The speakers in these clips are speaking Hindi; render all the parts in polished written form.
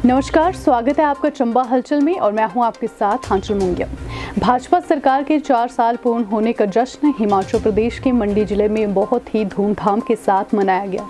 नमस्कार, स्वागत है आपका चंबा हलचल में और मैं हूं आपके साथ आंचल मुंगिया। भाजपा सरकार के 4 साल पूर्ण होने का जश्न हिमाचल प्रदेश के मंडी जिले में बहुत ही धूमधाम के साथ मनाया गया,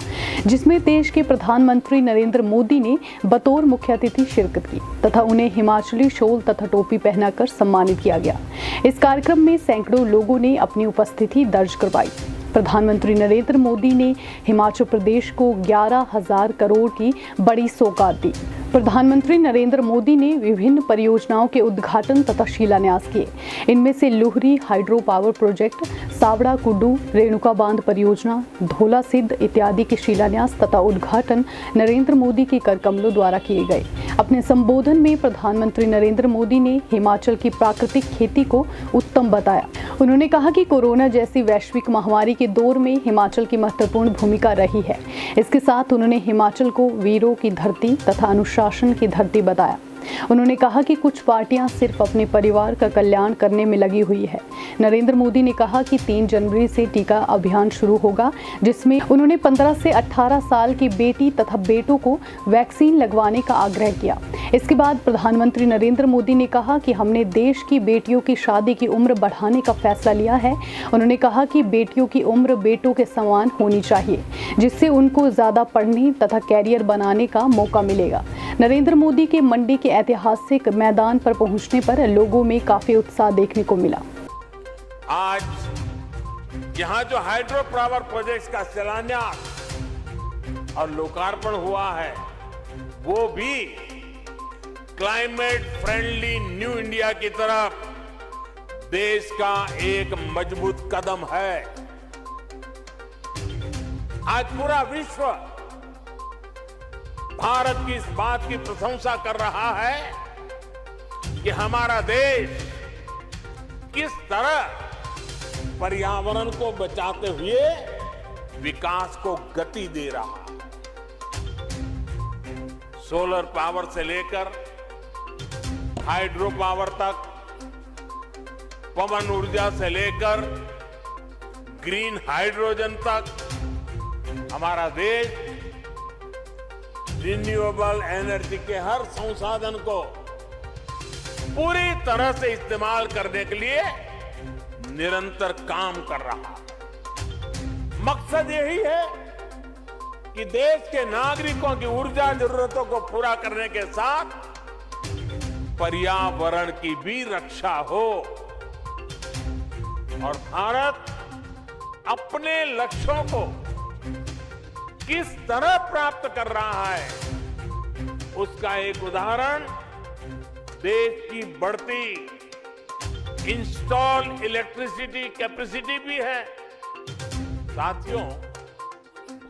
जिसमें देश के प्रधानमंत्री नरेंद्र मोदी ने बतौर मुख्य अतिथि शिरकत की तथा उन्हें हिमाचली शॉल तथा टोपी पहनाकर सम्मानित किया गया। इस कार्यक्रम में सैकड़ों लोगों ने अपनी उपस्थिति दर्ज करवाई। प्रधानमंत्री नरेंद्र मोदी ने हिमाचल प्रदेश को 11,000 करोड़ की बड़ी सौगात दी। प्रधानमंत्री नरेंद्र मोदी ने विभिन्न परियोजनाओं के उद्घाटन तथा शिलान्यास किए। इनमें से Luhri hydro power project, Savda कुड्डू रेणुका बांध परियोजना, धोला सिद्ध इत्यादि के शिलान्यास तथा उद्घाटन नरेंद्र मोदी के कर कमलों द्वारा किए गए। अपने संबोधन में प्रधानमंत्री नरेंद्र मोदी ने हिमाचल की प्राकृतिक खेती को उत्तम बताया। उन्होंने कहा कि कोरोना जैसी वैश्विक महामारी के दौर में हिमाचल की महत्वपूर्ण भूमिका रही है। इसके साथ उन्होंने हिमाचल को वीरों की धरती तथा अनुशासन की धरती बताया। उन्होंने कहा कि कुछ पार्टियां सिर्फ अपने परिवार का कल्याण करने में लगी हुई है। नरेंद्र मोदी ने कहा कि 3 जनवरी से टीका अभियान शुरू होगा, जिसमें उन्होंने 15 से 18 साल की बेटी तथा बेटों को वैक्सीन लगवाने का आग्रह किया। इसके बाद प्रधानमंत्री नरेंद्र मोदी ने कहा कि हमने देश की बेटियों की शादी की उम्र बढ़ाने का फैसला लिया है। उन्होंने कहा कि बेटियों की उम्र बेटों के समान होनी चाहिए, जिससे उनको ज्यादा पढ़ने तथा कैरियर बनाने का मौका मिलेगा। नरेंद्र मोदी के मंडी के ऐतिहासिक मैदान पर पहुंचने पर लोगों में काफी उत्साह देखने को मिला। आज यहाँ जो हाइड्रो पावर प्रोजेक्ट्स का शिलान्यास और लोकार्पण हुआ है, वो भी क्लाइमेट फ्रेंडली न्यू इंडिया की तरफ देश का एक मजबूत कदम है। आज पूरा विश्व भारत की इस बात की प्रशंसा कर रहा है कि हमारा देश किस तरह पर्यावरण को बचाते हुए विकास को गति दे रहा है। सोलर पावर से लेकर हाइड्रो पावर तक, पवन ऊर्जा से लेकर ग्रीन हाइड्रोजन तक, हमारा देश रिन्यूएबल एनर्जी के हर संसाधन को पूरी तरह से इस्तेमाल करने के लिए निरंतर काम कर रहा है। मकसद यही है कि देश के नागरिकों की ऊर्जा जरूरतों को पूरा करने के साथ पर्यावरण की भी रक्षा हो और भारत अपने लक्ष्यों को किस तरह प्राप्त कर रहा है, उसका एक उदाहरण देश की बढ़ती इंस्टॉल इलेक्ट्रिसिटी कैपेसिटी भी है। साथियों,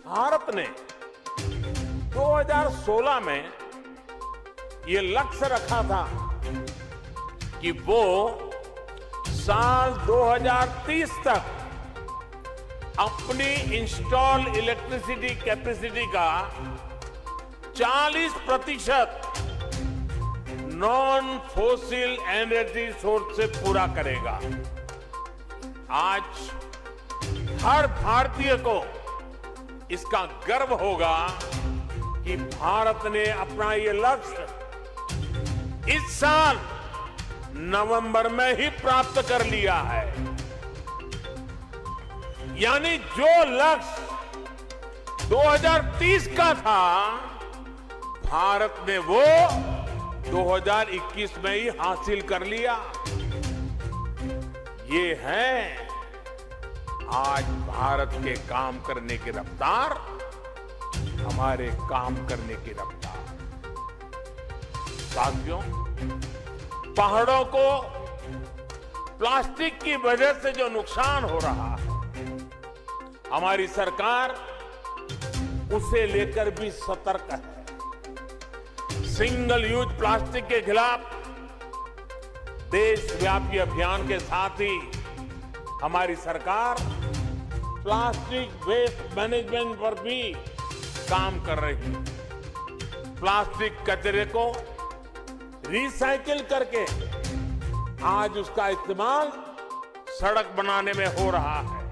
भारत ने 2016 में ये लक्ष्य रखा था कि वो साल 2030 तक अपनी इंस्टॉल इलेक्ट्रिसिटी कैपेसिटी का 40% नॉन फोसिल एनर्जी सोर्स से पूरा करेगा। आज हर भारतीय को इसका गर्व होगा कि भारत ने अपना ये लक्ष्य इस साल नवंबर में ही प्राप्त कर लिया है। यानी जो लक्ष्य 2030 का था, भारत ने वो 2021 में ही हासिल कर लिया। ये है आज भारत के काम करने की रफ्तार, हमारे काम करने की रफ्तार। साथियों, पहाड़ों को प्लास्टिक की वजह से जो नुकसान हो रहा है, हमारी सरकार उसे लेकर भी सतर्क है। सिंगल यूज प्लास्टिक के खिलाफ देशव्यापी अभियान के साथ ही हमारी सरकार प्लास्टिक वेस्ट मैनेजमेंट पर भी काम कर रही है। प्लास्टिक कचरे को रिसाइकिल करके आज उसका इस्तेमाल सड़क बनाने में हो रहा है।